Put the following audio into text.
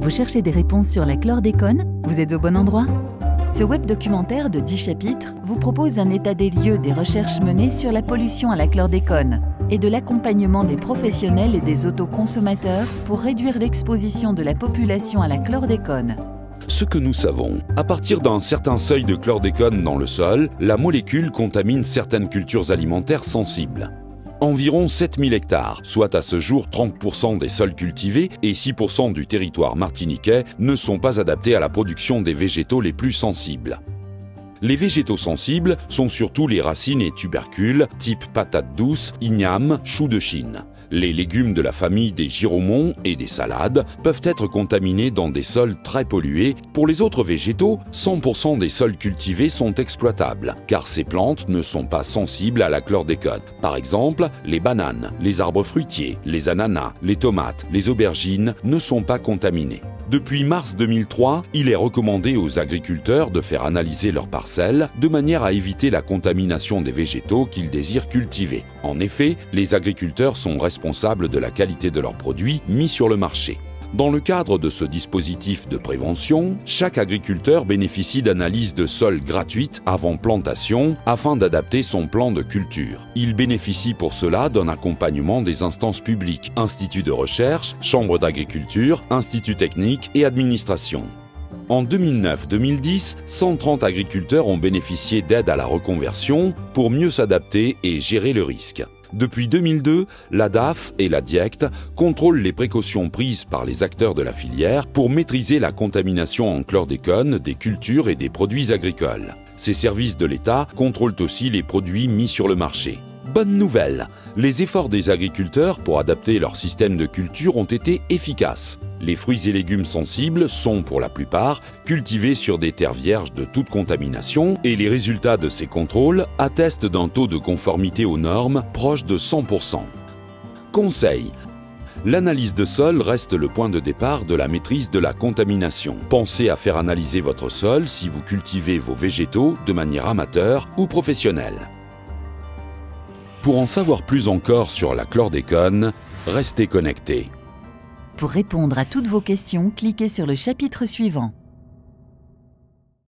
Vous cherchez des réponses sur la chlordécone? Vous êtes au bon endroit. Ce web documentaire de 10 chapitres vous propose un état des lieux des recherches menées sur la pollution à la chlordécone et de l'accompagnement des professionnels et des autoconsommateurs pour réduire l'exposition de la population à la chlordécone. Ce que nous savons, à partir d'un certain seuil de chlordécone dans le sol, la molécule contamine certaines cultures alimentaires sensibles. Environ 7000 hectares, soit à ce jour 30% des sols cultivés et 6% du territoire martiniquais, ne sont pas adaptés à la production des végétaux les plus sensibles. Les végétaux sensibles sont surtout les racines et tubercules, type patates douces, ignames, choux de Chine. Les légumes de la famille des giromons et des salades peuvent être contaminés dans des sols très pollués. Pour les autres végétaux, 100% des sols cultivés sont exploitables, car ces plantes ne sont pas sensibles à la chlordécone. Par exemple, les bananes, les arbres fruitiers, les ananas, les tomates, les aubergines ne sont pas contaminés. Depuis mars 2003, il est recommandé aux agriculteurs de faire analyser leurs parcelles de manière à éviter la contamination des végétaux qu'ils désirent cultiver. En effet, les agriculteurs sont responsables de la qualité de leurs produits mis sur le marché. Dans le cadre de ce dispositif de prévention, chaque agriculteur bénéficie d'analyses de sol gratuites avant plantation afin d'adapter son plan de culture. Il bénéficie pour cela d'un accompagnement des instances publiques, instituts de recherche, chambres d'agriculture, instituts techniques et administration. En 2009-2010, 130 agriculteurs ont bénéficié d'aide à la reconversion pour mieux s'adapter et gérer le risque. Depuis 2002, la DAF et la DIECT contrôlent les précautions prises par les acteurs de la filière pour maîtriser la contamination en chlordécone des cultures et des produits agricoles. Ces services de l'État contrôlent aussi les produits mis sur le marché. Bonne nouvelle, les efforts des agriculteurs pour adapter leur système de culture ont été efficaces. Les fruits et légumes sensibles sont, pour la plupart, cultivés sur des terres vierges de toute contamination et les résultats de ces contrôles attestent d'un taux de conformité aux normes proche de 100%. Conseil: l'analyse de sol reste le point de départ de la maîtrise de la contamination. Pensez à faire analyser votre sol si vous cultivez vos végétaux de manière amateur ou professionnelle. Pour en savoir plus encore sur la chlordécone, restez connectés. Pour répondre à toutes vos questions, cliquez sur le chapitre suivant.